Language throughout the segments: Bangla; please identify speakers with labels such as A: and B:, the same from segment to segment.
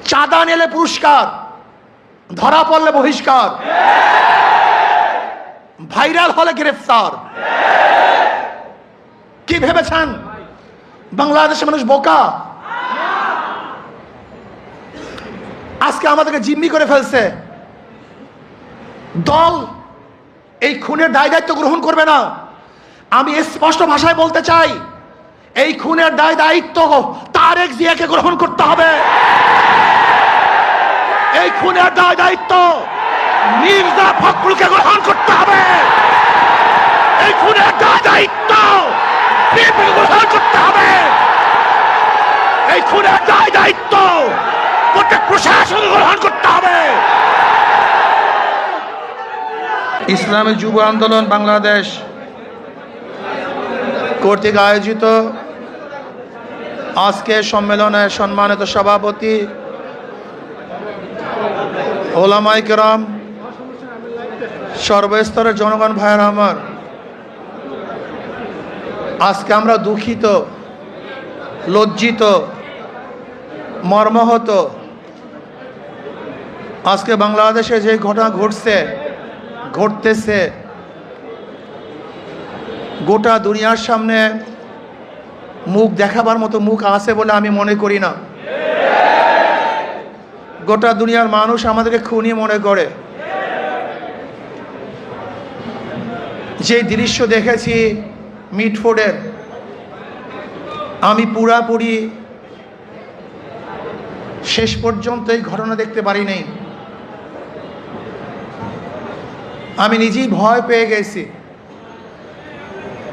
A: চাঁদা নিলে পুরস্কার, ধরা পড়লে বহিষ্কার, ভাইরাল হলে গ্রেফতার। কি ভেবেছেন বাংলাদেশের মানুষ বোকা? আজকে আমাদেরকে জিম্মি করে ফেলছে। দল এই খুনের দায় দায়িত্ব গ্রহণ করবে না। আমি স্পষ্ট ভাষায় বলতে চাই, এই খুনের দায় দায়িত্ব তারেক জিয়াকে গ্রহণ করতে হবে। এই খুনের দায় দায়িত্ব মির্জা ফখরুলকে গ্রহণ করতে হবে। এই খুনের দায় দায়িত্ব বিএনপিকে গ্রহণ করতে হবে। এই খুনের দায় দায়িত্ব প্রত্যেক প্রশাসন গ্রহণ করতে হবে। ইসলামী যুব আন্দোলন বাংলাদেশ কর্তৃক আয়োজিত আজকে সম্মেলনের সম্মানিত সভাপতি ওলামায়ে কেরাম, সর্বস্তরের জনগণ ভাইয়েরা আমার, আজকে আমরা দুঃখিত, লজ্জিত, মর্মাহত। আজকে বাংলাদেশে যে ঘটনা ঘটতেছে গোটা দুনিয়ার সামনে মুখ দেখাবার মতো মুখ আছে বলে আমি মনে করি না। গোটা দুনিয়ার মানুষ আমাদেরকে খুনি মনে করে। যে দৃশ্য দেখেছি মিটফোর্ডের, আমি পুরাপুরি শেষ পর্যন্ত এই ঘটনা দেখতে পারি নাই। আমি নিজেই ভয় পেয়ে গেছি।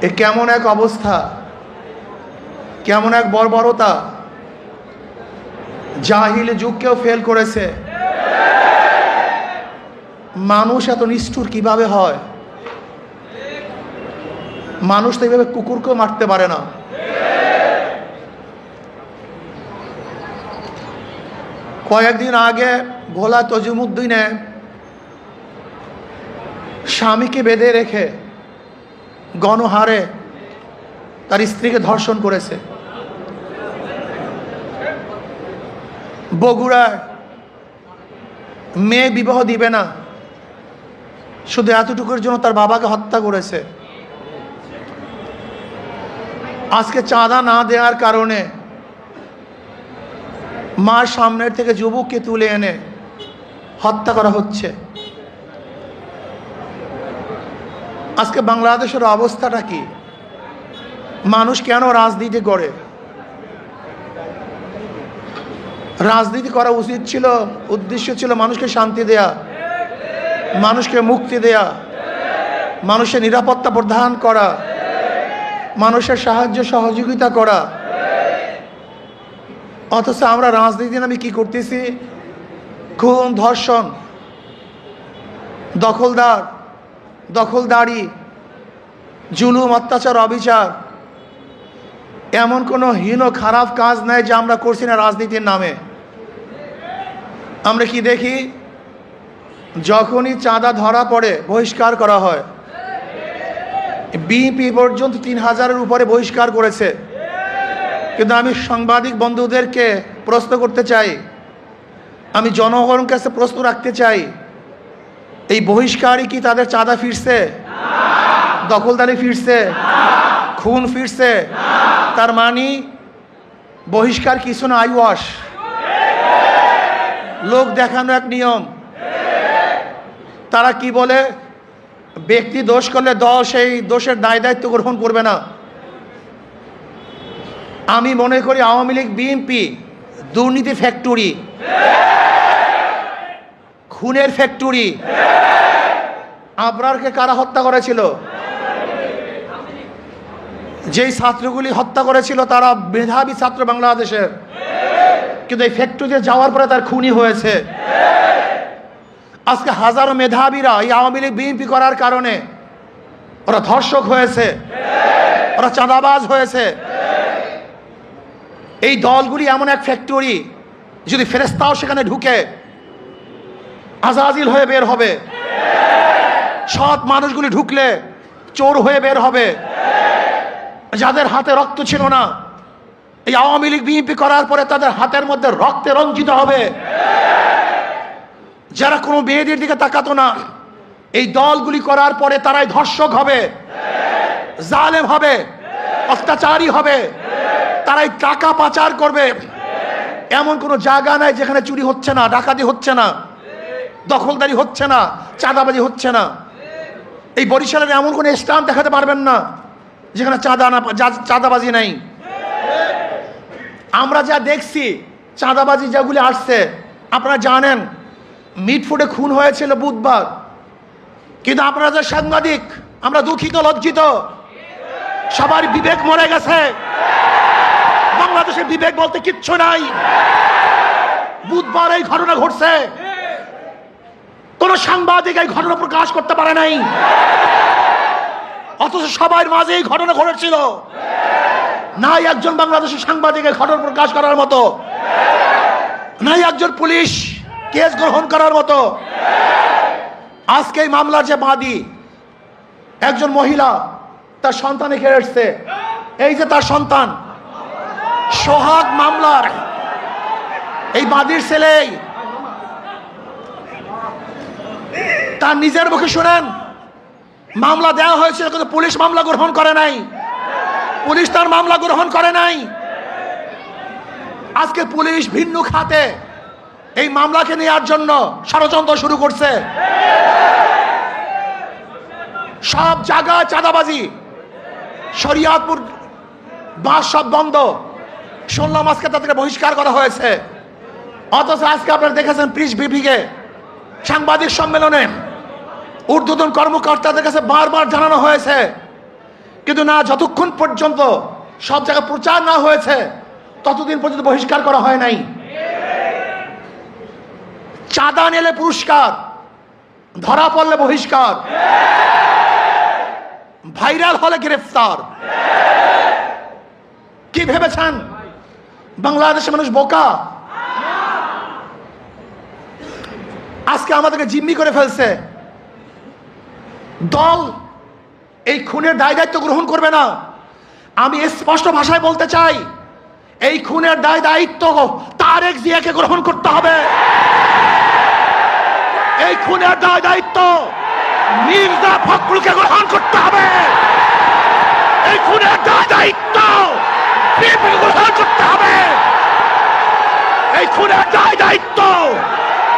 A: এ কেমন এক অবস্থা, কেমন এক বর্বরতা! জাহিল যুগকেও ফেল করেছে। মানুষ এত নিষ্ঠুর কিভাবে হয়? মানুষ তো এইভাবে কুকুরকেও মারতে পারে না। কয়েকদিন আগে ভোলা তজুমুদ্দিনে স্বামীকে বেঁধে রেখে গণহারে তার স্ত্রীকে ধর্ষণ করেছে। বগুড়ায় মেয়ে বিবাহ দিবে না, শুধু এতটুকুর জন্য তার বাবাকে হত্যা করেছে। আজকে চাঁদা না দেওয়ার কারণে মার সামনের থেকে যুবককে তুলে এনে হত্যা করা হচ্ছে। আজকে বাংলাদেশের অবস্থাটা কি? মানুষ কেন রাজনীতি করে? রাজনীতি করা উচিত ছিল, উদ্দেশ্য ছিল মানুষকে শান্তি দেয়া, মানুষকে মুক্তি দেয়া, মানুষের নিরাপত্তা প্রদান করা, মানুষের সাহায্য সহযোগিতা করা। অথচ আমরা রাজনীতি নামে কি করতেছি? খুন, ধর্ষণ, দখলদারি, জুলুম, অত্যাচার, অবিচার। এমন কোনো হীন খারাপ কাজ নাই যে আমরা করছি না রাজনীতির নামে। আমরা কি দেখি? যখনই চাঁদা ধরা পড়ে বহিষ্কার করা হয়। বিএনপি পর্যন্ত 3000-এর উপরে বহিষ্কার করেছে। কিন্তু আমি সাংবাদিক বন্ধুদেরকে প্রশ্ন করতে চাই, আমি জনগণের কাছে প্রশ্ন রাখতে চাই, এই বহিষ্কারই কি তাদের চাঁদা ফিরছে? দখলদারি ফিরছে? খুন ফিরছে? তার মানে বহিষ্কার কিছু না, আইওয়াশ, লোক দেখানো এক নিয়ম। তারা কি বলে? ব্যক্তি দোষ করলে দল সেই দোষের দায় দায়িত্ব গ্রহণ করবে না। আমি মনে করি আওয়ামী লীগ, বিএনপি দুর্নীতি ফ্যাক্টরি, খুনের ফ্যাক্টরি। আবরারকে কারা হত্যা করেছিল? যেই ছাত্রগুলি হত্যা করেছিল তারা মেধাবী ছাত্র বাংলাদেশের, কিন্তু এই ফ্যাক্টরিতে যাওয়ার পরে তার খুনি হয়েছে। আজকে হাজারো মেধাবীরা এই আওয়ামী লীগ, বিএনপি করার কারণে ওরা ধর্ষক হয়েছে, ওরা চাঁদাবাজ হয়েছে। এই দলগুলি এমন এক ফ্যাক্টরি, যদি ফেরেশতাও সেখানে ঢুকে আজাজিল হয়ে বের হবে। সৎ মানুষগুলি ঢুকলে চোর হয়ে বের হবে। যাদের হাতে রক্ত ছিল না, এই আওয়ামী লীগ বিএনপি করার পরে তাদের হাতের মধ্যে রক্তে রঞ্জিত হবে। যারা কোনো মেয়েদের দিকে তাকাতো না, এই দলগুলি করার পরে তারাই ধর্ষক হবে, জালেম হবে, অত্যাচারী হবে, তারাই টাকা পাচার করবে। এমন কোনো জায়গা নাই যেখানে চুরি হচ্ছে না, ডাকাতি হচ্ছে না, দখলদারি হচ্ছে না, চাঁদাবাজি হচ্ছে না। এই বরিশালের এমন কোনো স্থান দেখাতে পারবেন না যেখানে চাঁদাবাজি নাই। আমরা যা দেখছি চাঁদাবাজি যেগুলি আসছে, আপনারা জানেন মিটফুটে খুন হয়েছিল বুধবার, কিন্তু আপনারা যে সাংবাদিক, আমরা দুঃখিত, লজ্জিত, সবার বিবেক মরে গেছে। বাংলাদেশে বিবেক বলতে কিচ্ছু নাই। বুধবার এই ঘটনা ঘটছে, কোন সাংবাদিক এই ঘটনা প্রকাশ করতে পারে নাই, অথচ সবার মাঝে এই ঘটনা ঘটেছিল। নাই একজন বাংলাদেশের সাংবাদিকের ঘটনা প্রকাশ করার মতো, নাই একজন পুলিশ কেস গ্রহণ করার মতো। আজকে এই মামলার যে বাদী, একজন মহিলা, তার সন্তানে খেয়েছে, এই যে তার সন্তান, সোহাগ মামলার এই বাদীর ছেলে, তার নিজের মুখে শুনেন মামলা দেওয়া হয়েছিল, কিন্তু পুলিশ মামলা গ্রহণ করে নাই, পুলিশ তার মামলা গ্রহণ করে নাই। আজকে পুলিশ ভিন্ন খাতে এই মামলাকে নেওয়ার জন্য ষড়যন্ত্র শুরু করছে। সব জায়গায় চাঁদাবাজি, শরিয়াতপুর বাস সব বন্ধ, শুনলাম আজকে তাদেরকে বহিষ্কার করা হয়েছে। অথচ আজকে আপনারা দেখেছেন প্রেস ব্রিফিংয়ে, সাংবাদিক সম্মেলনে ঊর্ধ্বতন কর্মকর্তাদের কাছে বারবার জানানো হয়েছে, কিন্তু না, যতক্ষণ পর্যন্ত সব জায়গায় প্রচার না হয়েছে ততদিন পর্যন্ত বহিষ্কার করা হয় নাই। চাঁদা নিলে পুরস্কার, ধরা পড়লে বহিষ্কার, ভাইরাল হলে গ্রেফতার। কি ভেবেছেন বাংলাদেশের মানুষ বোকা? আজকে আমাদেরকে জিম্মি করে ফেলছে। দল এই খুনের দায় দায়িত্ব গ্রহণ করবে না। আমি স্পষ্ট ভাষায় বলতে চাই, এই খুনের দায় দায়িত্ব তারেক জিয়াকে গ্রহণ করতে হবে। এই খুনের দায় দায়িত্ব মির্জা ফখরুলকে গ্রহণ করতে হবে। এই খুনের দায় দায়িত্ব বিএনপিকে গ্রহণ করতে হবে। এই খুনের দায় দায়িত্ব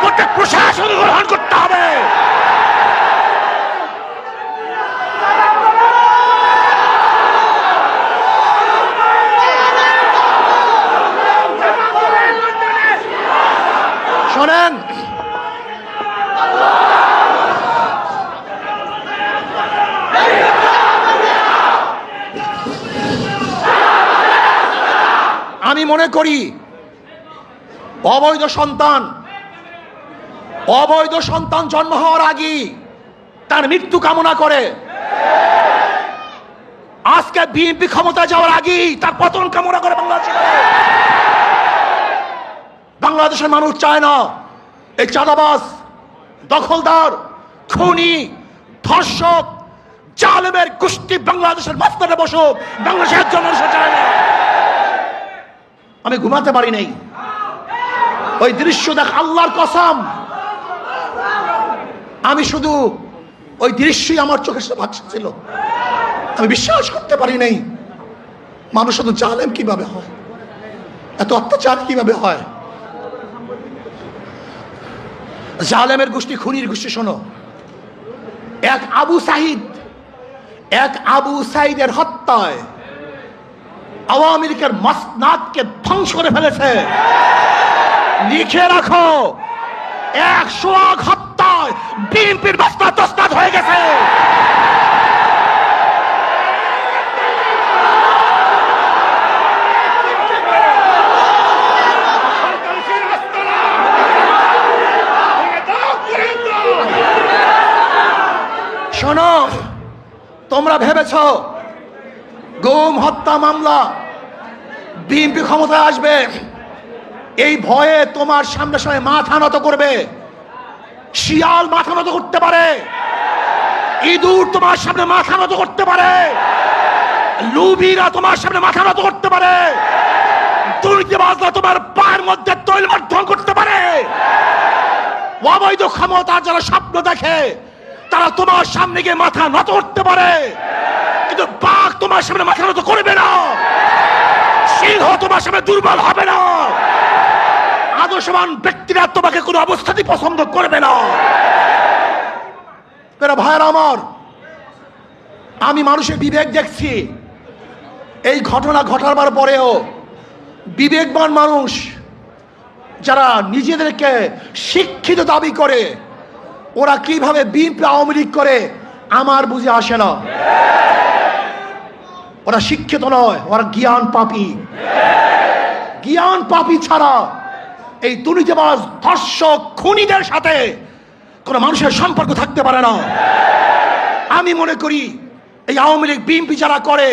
A: গোটা প্রশাসন গ্রহণ করতে হবে। শোনেন, আমি মনে করি অবৈধ সন্তান জন্ম হওয়ার আগেই তার মৃত্যু কামনা করে। আজকে বিএনপি ক্ষমতায় যাওয়ার আগেই তার পতন কামনা করে বাংলাদেশের মানুষ চায় না এই চাঁদাবাজ, দখলদার, খুনি, ধর্ষক, জালেমের গোষ্ঠী বাংলাদেশের মাঝখানে বসুক। বাংলাদেশের একজন মানুষ চায় না। আমি ঘুমাতে পারি নাই, ওই দৃশ্য দেখ, আল্লাহর কসম, আমি শুধু ওই দৃশ্যই আমার চোখের সামনে ভাসছিল। আমি বিশ্বাস করতে পারি নাই মানুষ শুধু জালেম কিভাবে হয়, এত অত্যাচার কিভাবে হয়। জালেমের গোষ্ঠী, খুনির গোষ্ঠী। শোনো, এক আবু সাইদের হত্যায় আওয়ামী লীগের মাসনাদকে ধ্বংস করে ফেলেছে। লিখে রাখো, 100 হত্যায় বিএনপির মাসনাদ তসনাদ হয়ে গেছে। শোনো, তোমরা ভেবেছ গুম হত্যা মামলা বিএনপি ক্ষমতায় আসবে, এই ভয়ে তোমার সামনে সামনে মাথা নত করবে। শিয়াল মাথা নত করতে পারে, ইঁদুর তোমার সামনে মাথা নত করতে পারে, লুবিরা তোমার সামনে মাথা নত করতে পারে,
B: দুর্নীতিবাজরা তোমার পায়ের মধ্যে তৈলমার্জন করতে পারে। অবৈধ ক্ষমতা যারা স্বপ্ন দেখে তারা তোমার সামনে গিয়ে মাথা নত করতে পারে, কিন্তু বাঘ তোমার সামনে মাথা নত করবে না, সিংহ তোমার সামনে দুর্বল হবে না, আদর্শবান ব্যক্তিরা তোমাকে কোনো অবস্থাতেই পছন্দ করবে না।
A: ভাইরা আমার, আমি মানুষের বিবেক দেখছি। এই ঘটনা ঘটাবার পরেও বিবেকবান মানুষ যারা নিজেদেরকে শিক্ষিত দাবি করে, ওরা কিভাবে বিএনপি আওয়ামী লীগ করে আমার বুঝে আসে না। ওরা শিক্ষিত নয়, ওরা জ্ঞান পাপী। জ্ঞান পাপী ছাড়া এই দুর্নীতিবাজ ধর্ষক খুনিদের সাথে কোনো মানুষের সম্পর্ক থাকতে পারে না। আমি মনে করি এই আওয়ামী লীগ বিএনপি যারা করে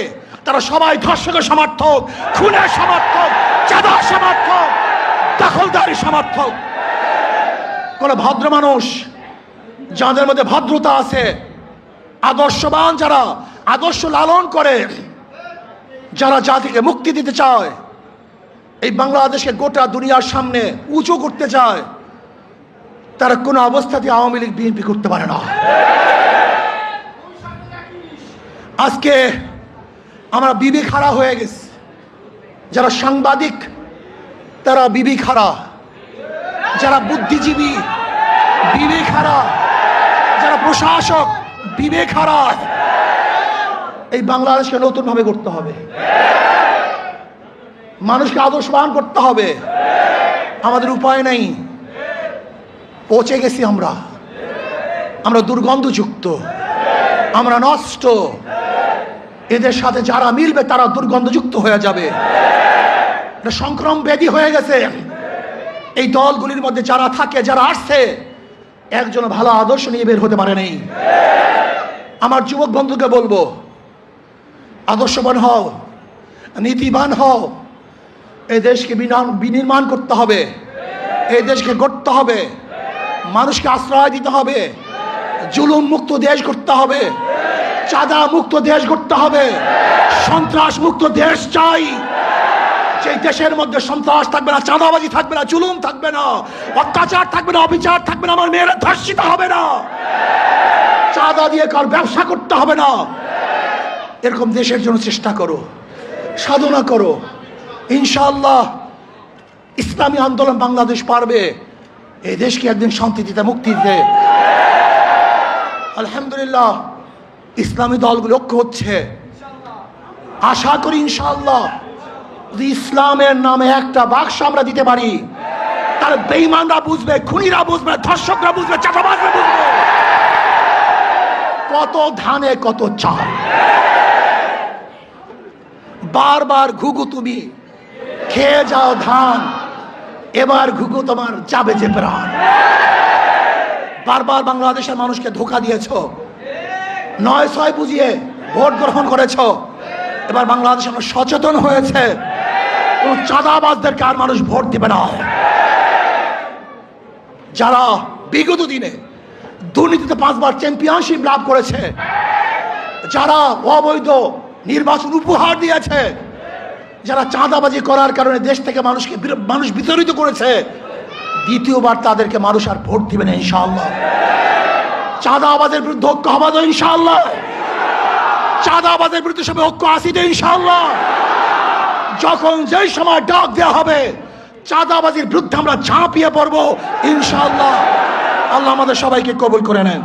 A: তারা সবাই ধর্ষকের সমর্থক, খুনের সমর্থক, চাঁদার সমর্থক, দখলদারি সমর্থক। কোন ভদ্র মানুষ যাদের মধ্যে ভদ্রতা আছে, আদর্শবান যারা আদর্শ লালন করে, যারা জাতিকে মুক্তি দিতে চায়, এই বাংলাদেশকে গোটা দুনিয়ার সামনে উঁচু করতে চায়, তারা কোনো অবস্থাতে আওয়ামী লীগ বিএনপি করতে পারে না। আজকে আমরা বিবেক হারা হয়ে গেছি। যারা সাংবাদিক তারা বিবেক হারা, যারা বুদ্ধিজীবী বিবেক হারা, যারা প্রশাসক বিবেক হারা। এই বাংলাদেশকে নতুন ভাবে করতে হবে, মানুষকে আদর্শবান করতে হবে। আমাদের উপায় নেই, পচে গেছি আমরা, আমরা দুর্গন্ধযুক্ত, আমরা নষ্ট। এদের সাথে যারা মিলবে তারা দুর্গন্ধযুক্ত হয়ে যাবে, এটা সংক্রমণ ব্যাধি হয়ে গেছে। এই দলগুলির মধ্যে যারা থাকে, যারা আসছে, একজন ভালো আদর্শ নিয়ে বের হতে পারে নাই। আমার যুবক বন্ধুকে বলবো, আদর্শবান হও, নীতিবান হও। এই দেশকে বিনির্মাণ করতে হবে, এই দেশকে গড়তে হবে, মানুষকে আশ্রয় দিতে হবে, জুলুম মুক্ত দেশ করতে হবে, চাঁদা মুক্ত দেশ করতে হবে, সন্ত্রাস মুক্ত দেশ চাই। সেই দেশের মধ্যে সন্ত্রাস থাকবে না, চাঁদাবাজি থাকবে না, জুলুম থাকবে না, অত্যাচার থাকবে না, অবিচার থাকবে না, আমার মেয়েরা ধর্ষিত হবে না, চাঁদা দিয়ে কার ব্যবসা করতে হবে না। এরকম দেশের জন্য চেষ্টা করো, সাধনা করো। ইনশাআল্লাহ ইসলামী আন্দোলন বাংলাদেশ পারবে এই দেশকে একদিন শান্তি দিতে, মুক্তি দিতে। আলহামদুলিল্লাহ ইসলামী দলগুলো ঐক্য হচ্ছে। আশা করি ইনশাআল্লাহ যদি ইসলামের নামে একটা বাক্স আমরা দিতে পারি, তাহলে বেঈমানরা বুঝবে, খুনিরা বুঝবে, ধর্ষকরা বুঝবে, চাঁদাবাজরা বুঝবে কত ধানে কত চাল। বারবার ঘুঘু তুমি খেয়ে যাও ধান, এবার ঘুঘু তোমার যাবে যে প্রাণ। বারবার বাংলাদেশের মানুষকে ধোঁকা দিয়েছ, ৯-৬ বুঝিয়ে ভোট গ্রহণ করেছ। এবার বাংলাদেশ সচেতন হয়েছে, কোন চাঁদাবাজদেরকে আর মানুষ ভোট দিবে না। যারা বিগত দিনে দুর্নীতিতে 5 বার চ্যাম্পিয়নশিপ লাভ করেছে, যারা অবৈধ নির্বাচন উপহার দিয়েছে, যারা চাঁদাবাজি করার কারণে দেশ থেকে মানুষ বিতাড়িত করেছে, দ্বিতীয়বার তাদেরকে মানুষ আর ভোট দিবে না ইনশাআল্লাহ। চাঁদাবাজের বিরুদ্ধে ঐক্য হবে তো ইনশাআল্লাহ, চাঁদাবাজের বিরুদ্ধে সবাই ঐক্য আসিতে ইনশাআল্লাহ। যখন যেই সময় ডাক দেওয়া হবে চাঁদাবাজির বিরুদ্ধে আমরা ঝাঁপিয়ে পড়বো ইনশাআল্লাহ। আল্লাহ আমাদের সবাইকে কবুল করে নেন।